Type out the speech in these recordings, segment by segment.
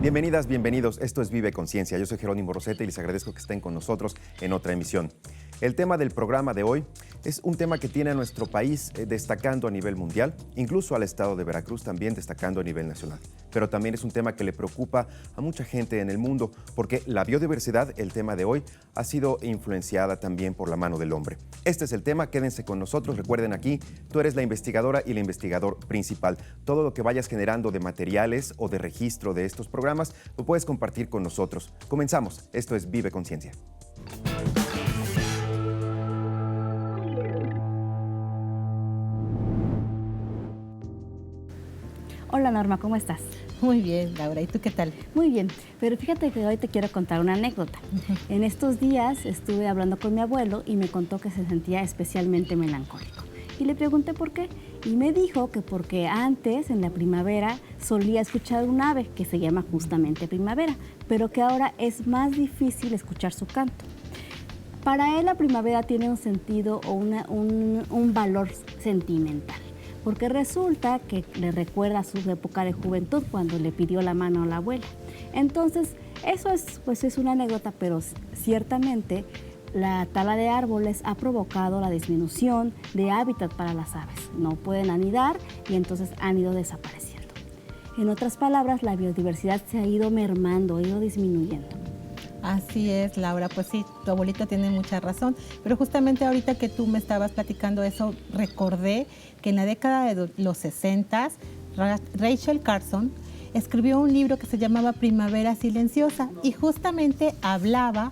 Bienvenidas, bienvenidos. Esto es Vive Conciencia. Yo soy Jerónimo Rosete y les agradezco que estén con nosotros en otra emisión. El tema del programa de hoy es un tema que tiene a nuestro país destacando a nivel mundial, incluso al estado de Veracruz también destacando a nivel nacional. Pero también es un tema que le preocupa a mucha gente en el mundo, porque la biodiversidad, el tema de hoy, ha sido influenciada también por la mano del hombre. Este es el tema, quédense con nosotros. Recuerden, aquí tú eres la investigadora y el investigador principal. Todo lo que vayas generando de materiales o de registro de estos programas lo puedes compartir con nosotros. Comenzamos. Esto es Vive Conciencia. Hola Norma, ¿cómo estás? Muy bien, Laura. ¿Y tú qué tal? Muy bien, pero fíjate que hoy te quiero contar una anécdota. En estos días estuve hablando con mi abuelo y me contó que se sentía especialmente melancólico. Y le pregunté por qué. Y me dijo que porque antes, en la primavera, solía escuchar un ave que se llama justamente primavera, pero que ahora es más difícil escuchar su canto. Para él la primavera tiene un sentido o un valor sentimental, porque resulta que le recuerda a su época de juventud cuando le pidió la mano a la abuela. Entonces, eso es una anécdota, pero ciertamente la tala de árboles ha provocado la disminución de hábitat para las aves. No pueden anidar y entonces han ido desapareciendo. En otras palabras, la biodiversidad se ha ido mermando, ha ido disminuyendo. Así es, Laura. Pues sí, tu abuelito tiene mucha razón. Pero justamente ahorita que tú me estabas platicando eso, recordé que en la década de los 60, Rachel Carson escribió un libro que se llamaba Primavera Silenciosa y justamente hablaba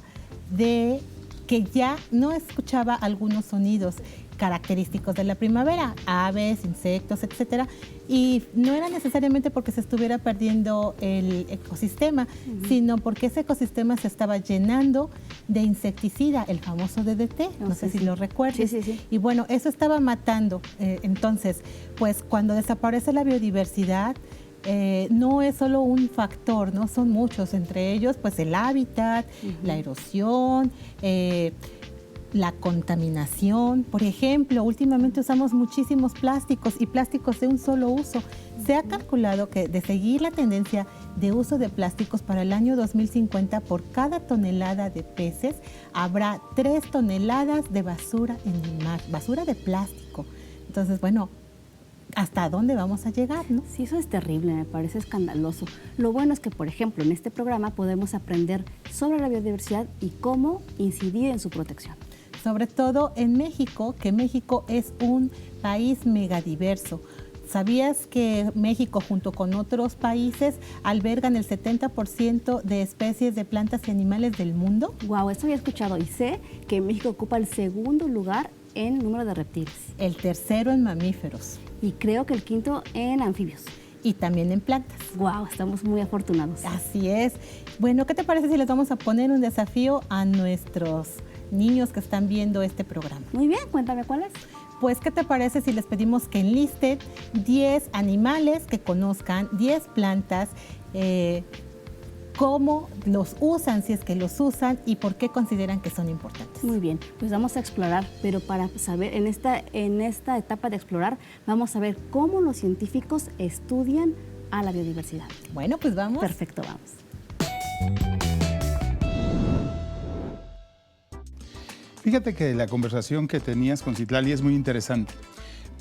de que ya no escuchaba algunos sonidos característicos de la primavera, aves, insectos, etcétera, y no era necesariamente porque se estuviera perdiendo el ecosistema, sino porque ese ecosistema se estaba llenando de insecticida, el famoso DDT, no sé si lo recuerdas. Sí. Y bueno, eso estaba matando. Entonces, pues cuando desaparece la biodiversidad, no es solo un factor, ¿no? Son muchos, entre ellos pues el hábitat, la erosión, la contaminación. Por ejemplo, últimamente usamos muchísimos plásticos y plásticos de un solo uso. Se ha calculado que de seguir la tendencia de uso de plásticos para el año 2050, por cada tonelada de peces habrá 3 toneladas de basura en el mar, basura de plástico. Entonces, bueno, ¿hasta dónde vamos a llegar, no? Sí, eso es terrible, me parece escandaloso. Lo bueno es que, por ejemplo, en este programa podemos aprender sobre la biodiversidad y cómo incidir en su protección. Sobre todo en México, que México es un país megadiverso. ¿Sabías que México, junto con otros países, albergan el 70% de especies de plantas y animales del mundo? Wow, eso había escuchado y sé que México ocupa el segundo lugar en número de reptiles. El tercero en mamíferos. Y creo que el quinto en anfibios. Y también en plantas. Wow, estamos muy afortunados. Así es. Bueno, ¿qué te parece si les vamos a poner un desafío a nuestros niños que están viendo este programa? Muy bien, cuéntame cuál es. Pues, ¿qué te parece si les pedimos que enlisten 10 animales que conozcan, 10 plantas, cómo los usan, si es que los usan, y por qué consideran que son importantes? Muy bien, pues vamos a explorar, pero para saber, en esta etapa de explorar, vamos a ver cómo los científicos estudian a la biodiversidad. Bueno, pues vamos. Perfecto, vamos. Fíjate que la conversación que tenías con Citlali es muy interesante,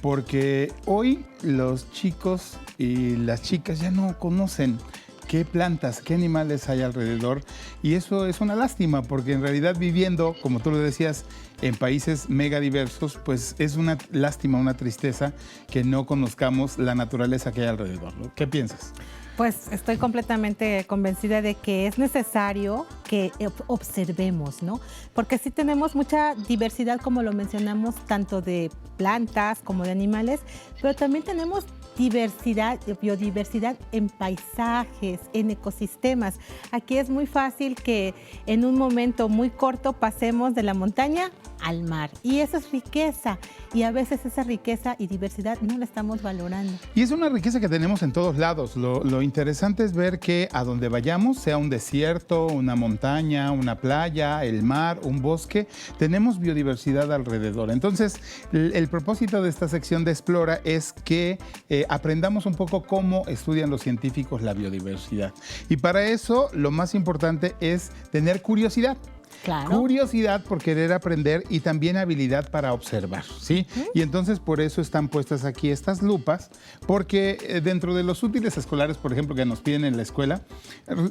porque hoy los chicos y las chicas ya no conocen qué plantas, qué animales hay alrededor, y eso es una lástima, porque en realidad viviendo, como tú lo decías, en países mega diversos, pues es una lástima, una tristeza que no conozcamos la naturaleza que hay alrededor, ¿no? ¿Qué piensas? Pues estoy completamente convencida de que es necesario que observemos, ¿no? Porque sí tenemos mucha diversidad, como lo mencionamos, tanto de plantas como de animales, pero también tenemos diversidad, biodiversidad en paisajes, en ecosistemas. Aquí es muy fácil que en un momento muy corto pasemos de la montaña al mar. Y eso es riqueza. Y a veces esa riqueza y diversidad no la estamos valorando. Y es una riqueza que tenemos en todos lados. Lo interesante es ver que a donde vayamos, sea un desierto, una montaña, una playa, el mar, un bosque, tenemos biodiversidad alrededor. Entonces, el propósito de esta sección de Explora es que aprendamos un poco cómo estudian los científicos la biodiversidad. Y para eso, lo más importante es tener curiosidad. Claro. Curiosidad por querer aprender y también habilidad para observar, ¿sí? Y entonces por eso están puestas aquí estas lupas, porque dentro de los útiles escolares, por ejemplo, que nos piden en la escuela,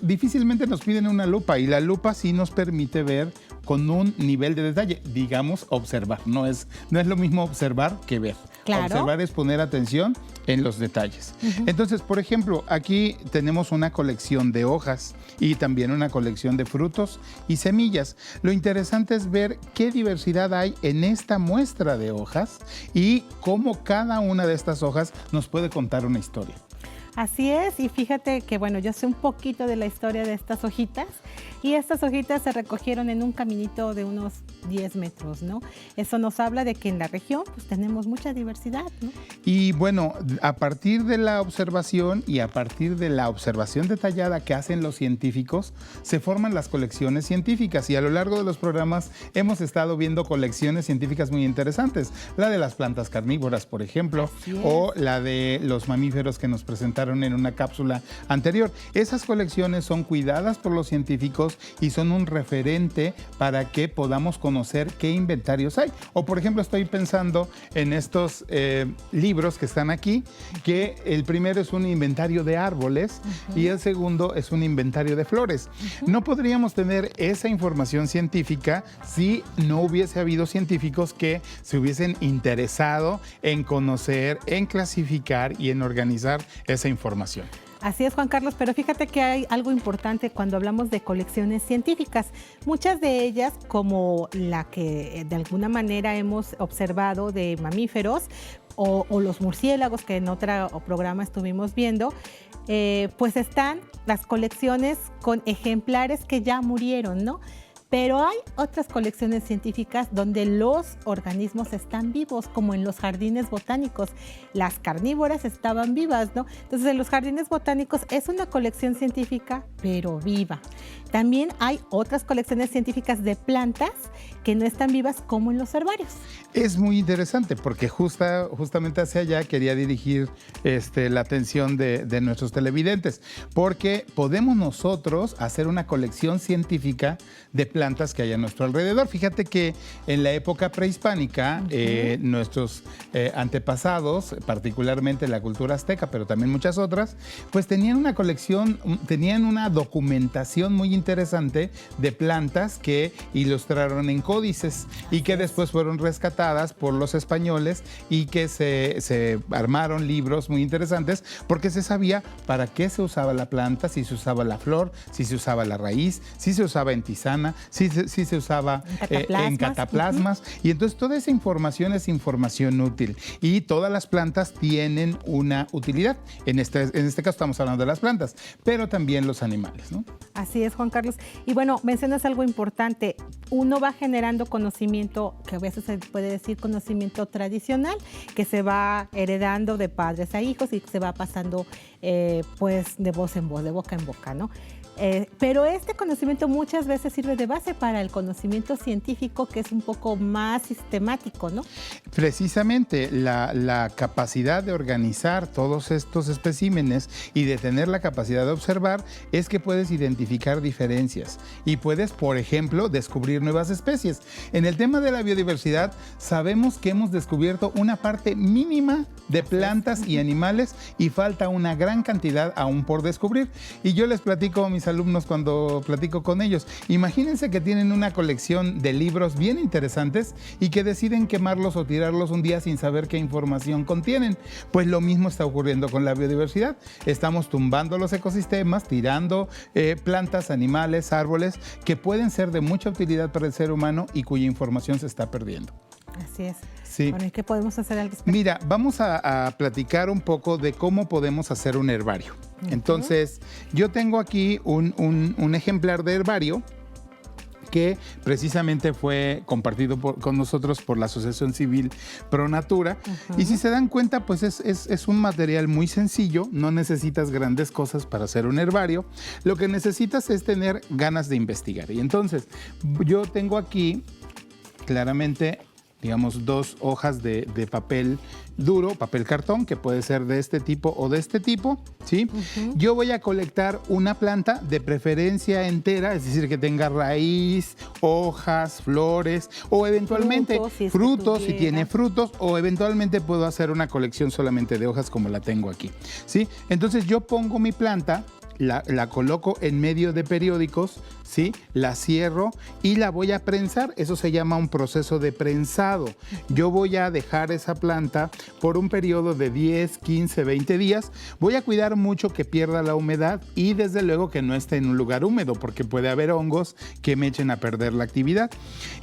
difícilmente nos piden una lupa, y la lupa sí nos permite ver con un nivel de detalle, digamos, observar. No es lo mismo observar que ver. Claro. Observar es poner atención en los detalles. Entonces, por ejemplo, aquí tenemos una colección de hojas y también una colección de frutos y semillas. Lo interesante es ver qué diversidad hay en esta muestra de hojas y cómo cada una de estas hojas nos puede contar una historia. Así es, y fíjate que bueno, yo sé un poquito de la historia de estas hojitas, y estas hojitas se recogieron en un caminito de unos 10 metros, ¿no? Eso nos habla de que en la región pues tenemos mucha diversidad, ¿no? Y bueno, a partir de la observación y a partir de la observación detallada que hacen los científicos, se forman las colecciones científicas, y a lo largo de los programas hemos estado viendo colecciones científicas muy interesantes. La de las plantas carnívoras, por ejemplo, o la de los mamíferos que nos presentaron en una cápsula anterior. Esas colecciones son cuidadas por los científicos y son un referente para que podamos conocer qué inventarios hay. O por ejemplo, estoy pensando en estos libros que están aquí, que el primero es un inventario de árboles y el segundo es un inventario de flores. No podríamos tener esa información científica si no hubiese habido científicos que se hubiesen interesado en conocer, en clasificar y en organizar esa información. Así es, Juan Carlos, pero fíjate que hay algo importante cuando hablamos de colecciones científicas. Muchas de ellas, como la que de alguna manera hemos observado de mamíferos o los murciélagos que en otro programa estuvimos viendo, pues están las colecciones con ejemplares que ya murieron, ¿no? Pero hay otras colecciones científicas donde los organismos están vivos, como en los jardines botánicos. Las carnívoras estaban vivas, ¿no? Entonces, en los jardines botánicos es una colección científica, pero viva. También hay otras colecciones científicas de plantas que no están vivas, como en los herbarios. Es muy interesante porque justamente hacia allá quería dirigir la atención de nuestros televidentes, porque podemos nosotros hacer una colección científica de plantas que hay a nuestro alrededor. Fíjate que en la época prehispánica, nuestros antepasados, particularmente la cultura azteca, pero también muchas otras, pues tenían una colección, tenían una documentación muy interesante de plantas que ilustraron en códices y que después fueron rescatadas por los españoles y que se armaron libros muy interesantes porque se sabía para qué se usaba la planta, si se usaba la flor, si se usaba la raíz, si se usaba en tisana, si se usaba en cataplasmas. Y entonces toda esa información es información útil y todas las plantas tienen una utilidad. En este caso estamos hablando de las plantas, pero también los animales, ¿no? Así es, Juan Carlos. Y bueno, mencionas algo importante. Uno va generando conocimiento, que a veces se puede decir conocimiento tradicional, que se va heredando de padres a hijos y se va pasando pues de voz en voz, de boca en boca, ¿no? Pero este conocimiento muchas veces sirve de base para el conocimiento científico, que es un poco más sistemático, ¿no? Precisamente la capacidad de organizar todos estos especímenes y de tener la capacidad de observar es que puedes identificar diferencias y puedes, por ejemplo, descubrir nuevas especies. En el tema de la biodiversidad, sabemos que hemos descubierto una parte mínima de plantas y animales y falta una gran cantidad aún por descubrir. Y yo les platico a mis alumnos cuando platico con ellos, imagínense que tienen una colección de libros bien interesantes y que deciden quemarlos o tirarlos un día sin saber qué información contienen. Pues lo mismo está ocurriendo con la biodiversidad. Estamos tumbando los ecosistemas, tirando plantas, animales, árboles que pueden ser de mucha utilidad para el ser humano y cuya información se está perdiendo. Así es. Sí. Bueno, ¿y qué podemos hacer al respecto? Mira, vamos a platicar un poco de cómo podemos hacer un herbario. Entonces, yo tengo aquí un ejemplar de herbario que precisamente fue compartido con nosotros por la Asociación Civil Pro Natura. Y si se dan cuenta, pues es un material muy sencillo, no necesitas grandes cosas para hacer un herbario. Lo que necesitas es tener ganas de investigar. Y entonces, yo tengo aquí claramente, digamos, 2 hojas de papel duro, papel cartón, que puede ser de este tipo o de este tipo, ¿sí? Yo voy a colectar una planta de preferencia entera, es decir, que tenga raíz, hojas, flores o eventualmente frutos, si tiene frutos, o eventualmente puedo hacer una colección solamente de hojas como la tengo aquí, ¿sí? Entonces yo pongo mi planta, la coloco en medio de periódicos, ¿sí? La cierro y la voy a prensar. Eso se llama un proceso de prensado. Yo voy a dejar esa planta por un periodo de 10, 15, 20 días. Voy a cuidar mucho que pierda la humedad y desde luego que no esté en un lugar húmedo porque puede haber hongos que me echen a perder la actividad.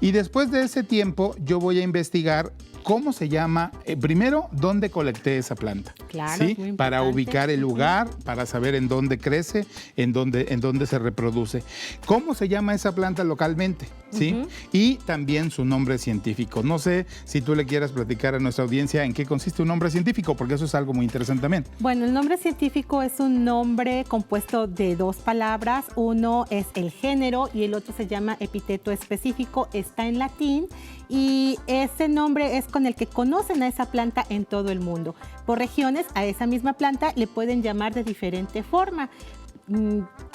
Y después de ese tiempo yo voy a investigar cómo se llama, primero, dónde colecté esa planta. Claro, ¿sí? Para ubicar el lugar, para saber en dónde crece, en dónde se reproduce. ¿Cómo se llama esa planta localmente? ¿Sí? Y también su nombre científico. No sé si tú le quieras platicar a nuestra audiencia en qué consiste un nombre científico, porque eso es algo muy interesante también. Bueno, el nombre científico es un nombre compuesto de 2 palabras. Uno es el género y el otro se llama epíteto específico. Está en latín y ese nombre es con el que conocen a esa planta en todo el mundo. Por regiones, a esa misma planta le pueden llamar de diferente forma.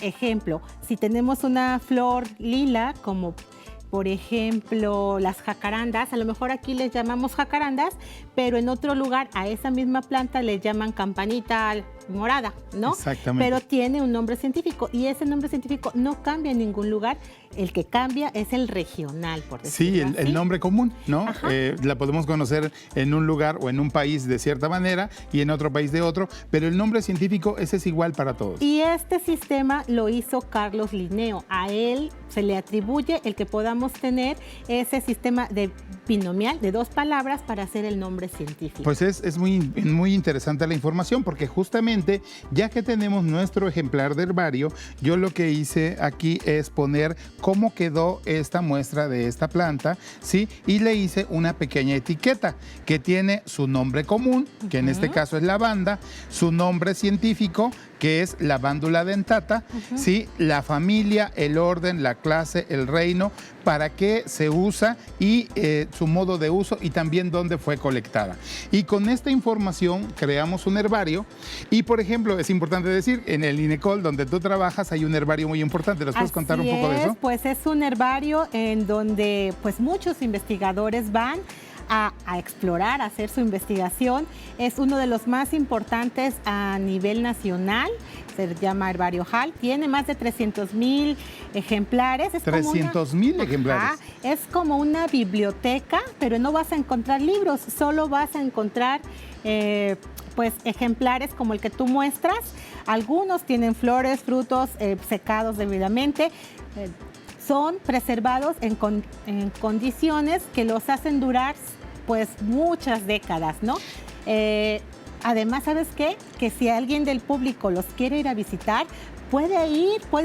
Ejemplo, si tenemos una flor lila, como por ejemplo las jacarandas, a lo mejor aquí les llamamos jacarandas, pero en otro lugar a esa misma planta le llaman campanita morada, ¿no? Exactamente. Pero tiene un nombre científico y ese nombre científico no cambia en ningún lugar. El que cambia es el regional, por decirlo así. Sí, el nombre común, ¿no? La podemos conocer en un lugar o en un país de cierta manera y en otro país de otro, pero el nombre científico ese es igual para todos. Y este sistema lo hizo Carlos Linneo. A él se le atribuye el que podamos tener ese sistema de binomial de 2 palabras para hacer el nombre científico. Pues es muy interesante la información porque justamente ya que tenemos nuestro ejemplar de herbario, yo lo que hice aquí es poner cómo quedó esta muestra de esta planta, ¿sí? Y le hice una pequeña etiqueta que tiene su nombre común, que en este caso es lavanda, su nombre científico, que es Lavandula dentata, ¿sí? La familia, el orden, la clase, el reino, para qué se usa y su modo de uso y también dónde fue colectada. Y con esta información creamos un herbario y, por ejemplo, es importante decir, en el INECOL, donde tú trabajas, hay un herbario muy importante. ¿Nos puedes contar un poco de eso? Pues es un herbario en donde pues muchos investigadores van a explorar, a hacer su investigación. Es uno de los más importantes a nivel nacional, se llama Herbario Hall, tiene más de 300,000 ejemplares. 300,000 ejemplares. Es como una biblioteca, pero no vas a encontrar libros, solo vas a encontrar pues ejemplares como el que tú muestras. Algunos tienen flores, frutos secados debidamente. Son preservados en condiciones que los hacen durar pues muchas décadas, ¿no? Además, ¿sabes qué? Que si alguien del público los quiere ir a visitar, puede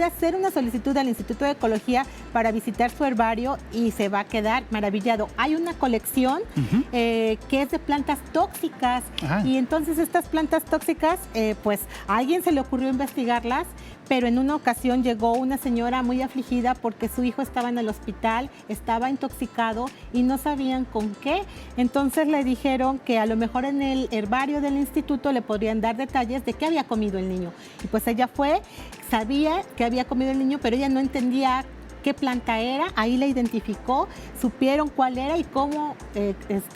hacer una solicitud al Instituto de Ecología para visitar su herbario y se va a quedar maravillado. Hay una colección que es de plantas tóxicas y entonces estas plantas tóxicas, pues a alguien se le ocurrió investigarlas, pero en una ocasión llegó una señora muy afligida porque su hijo estaba en el hospital, estaba intoxicado y no sabían con qué. Entonces le dijeron que a lo mejor en el herbario del instituto le podrían dar detalles de qué había comido el niño. Y pues ella sabía que había comido el niño, pero ella no entendía qué planta era, ahí la identificó, supieron cuál era y cómo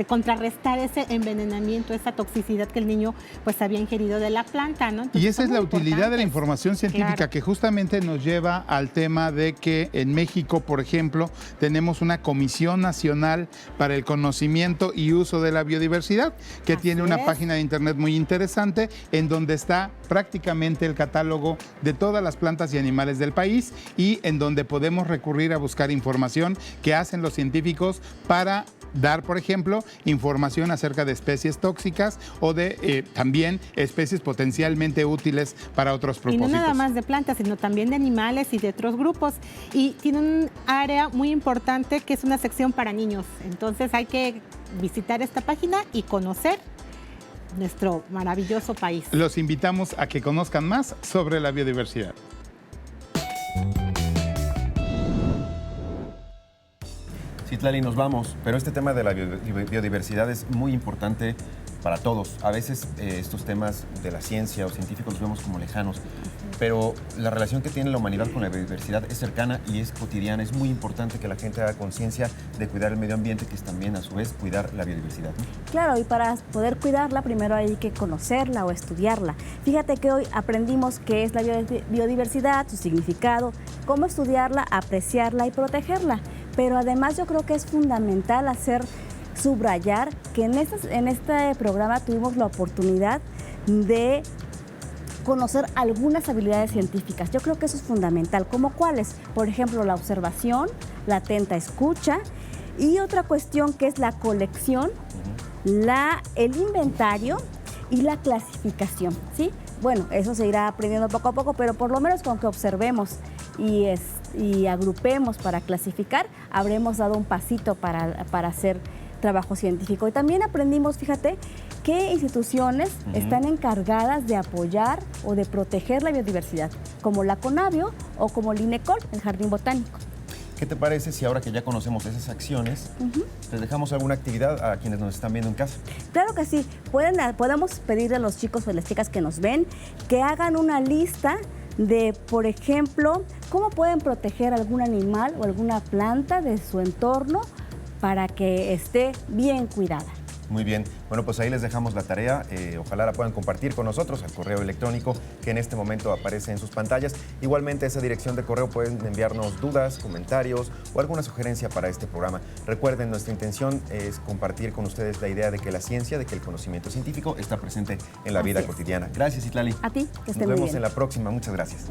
contrarrestar ese envenenamiento, esa toxicidad que el niño pues había ingerido de la planta, ¿no? Entonces, y esa es la utilidad de la información científica, que justamente nos lleva al tema de que en México, por ejemplo, tenemos una Comisión Nacional para el Conocimiento y Uso de la Biodiversidad, que tiene una página de internet muy interesante en donde está prácticamente el catálogo de todas las plantas y animales del país y en donde podemos recurrir a buscar información que hacen los científicos para dar, por ejemplo, información acerca de especies tóxicas o de también especies potencialmente útiles para otros Y propósitos. no nada más de plantas, sino también de animales y de otros grupos. Y tiene un área muy importante que es una sección para niños. Entonces hay que visitar esta página y conocer nuestro maravilloso país. Los invitamos a que conozcan más sobre la biodiversidad. Citlali, nos vamos, pero este tema de la biodiversidad es muy importante para todos. A veces estos temas de la ciencia o científicos los vemos como lejanos, pero la relación que tiene la humanidad con la biodiversidad es cercana y es cotidiana. Es muy importante que la gente haga conciencia de cuidar el medio ambiente, que es también a su vez cuidar la biodiversidad, ¿no? Claro, y para poder cuidarla primero hay que conocerla o estudiarla. Fíjate que hoy aprendimos qué es la biodiversidad, su significado, cómo estudiarla, apreciarla y protegerla. Pero además yo creo que es fundamental subrayar que en este programa tuvimos la oportunidad de conocer algunas habilidades científicas. Yo creo que eso es fundamental. ¿Cómo cuáles? Por ejemplo, la observación, la atenta escucha y otra cuestión que es la colección, el inventario y la clasificación, ¿sí? Bueno, eso se irá aprendiendo poco a poco, pero por lo menos con que observemos y agrupemos para clasificar, habremos dado un pasito para hacer trabajo científico. Y también aprendimos, fíjate, qué instituciones están encargadas de apoyar o de proteger la biodiversidad, como la Conavio o como el INECOL, el Jardín Botánico. ¿Qué te parece si ahora que ya conocemos esas acciones, les dejamos alguna actividad a quienes nos están viendo en casa? Claro que sí. Podemos pedirle a los chicos o a las chicas que nos ven que hagan una lista de, por ejemplo, cómo pueden proteger algún animal o alguna planta de su entorno para que esté bien cuidada. Muy bien. Bueno, pues ahí les dejamos la tarea. Ojalá la puedan compartir con nosotros al correo electrónico que en este momento aparece en sus pantallas. Igualmente, a esa dirección de correo pueden enviarnos dudas, comentarios o alguna sugerencia para este programa. Recuerden, nuestra intención es compartir con ustedes la idea de que la ciencia, de que el conocimiento científico está presente en la vida cotidiana. Gracias, Citlali. A ti, que esté Nos muy vemos bien. en la próxima. Muchas gracias.